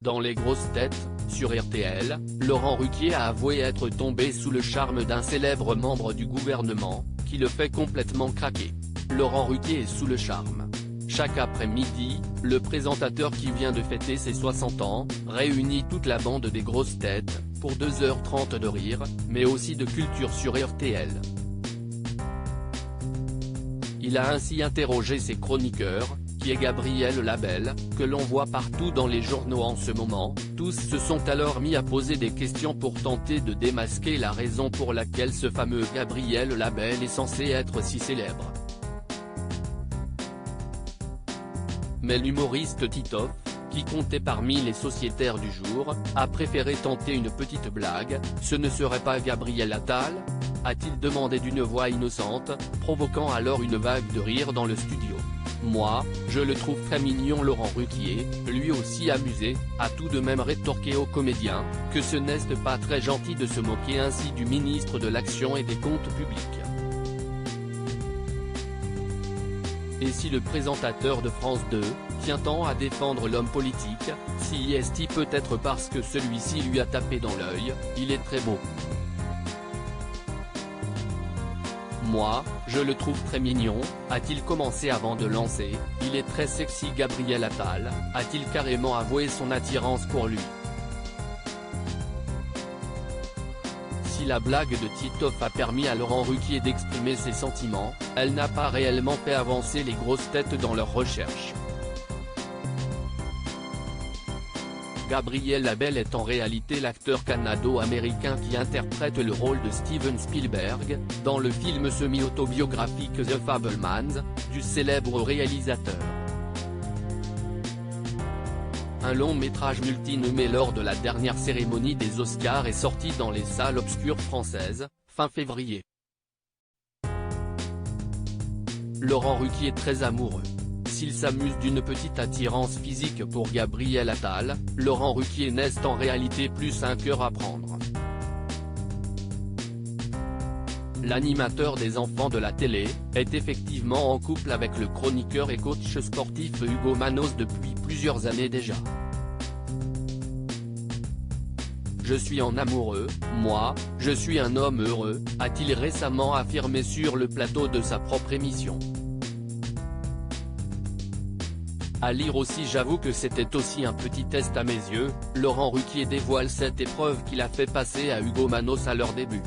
Dans Les grosses têtes, sur RTL, Laurent Ruquier a avoué être tombé sous le charme d'un célèbre membre du gouvernement, qui le fait complètement craquer. Laurent Ruquier est sous le charme. Chaque après-midi, le présentateur qui vient de fêter ses 60 ans, réunit toute la bande des grosses têtes, pour 2h30 de rire, mais aussi de culture sur RTL. Il a ainsi interrogé ses chroniqueurs, qui est Gabriel Labelle, que l'on voit partout dans les journaux en ce moment. Tous se sont alors mis à poser des questions pour tenter de démasquer la raison pour laquelle ce fameux Gabriel Labelle est censé être si célèbre. Mais l'humoriste Titoff, qui comptait parmi les sociétaires du jour, a préféré tenter une petite blague. Ce ne serait pas Gabriel Attal ? A-t-il demandé d'une voix innocente, provoquant alors une vague de rire dans le studio. Moi, je le trouve très mignon. Laurent Ruquier, lui aussi amusé, a tout de même rétorqué au comédien, que ce n'est pas très gentil de se moquer ainsi du ministre de l'Action et des Comptes Publics. Et si le présentateur de France 2, tient tant à défendre l'homme politique, si est-il peut-être parce que celui-ci lui a tapé dans l'œil, il est très beau. Moi, je le trouve très mignon, a-t-il commencé avant de lancer. Il est très sexy. Gabriel Attal, a-t-il carrément avoué son attirance pour lui. Si la blague de Titoff a permis à Laurent Ruquier d'exprimer ses sentiments, elle n'a pas réellement fait avancer les grosses têtes dans leurs recherches. Gabriel Labelle est en réalité l'acteur canado-américain qui interprète le rôle de Steven Spielberg, dans le film semi-autobiographique The Fabelmans, du célèbre réalisateur. Un long métrage multi-nommé lors de la dernière cérémonie des Oscars est sorti dans les salles obscures françaises, fin février. Laurent Ruquier est très amoureux. S'il s'amuse d'une petite attirance physique pour Gabriel Attal, Laurent Ruquier n'est en réalité plus un cœur à prendre. L'animateur des enfants de la télé, est effectivement en couple avec le chroniqueur et coach sportif Hugo Manos depuis plusieurs années déjà. Je suis en amoureux, moi, je suis un homme heureux, a-t-il récemment affirmé sur le plateau de sa propre émission. À lire aussi. J'avoue que c'était aussi un petit test à mes yeux. Laurent Ruquier dévoile cette épreuve qu'il a fait passer à Hugo Manos à leur début.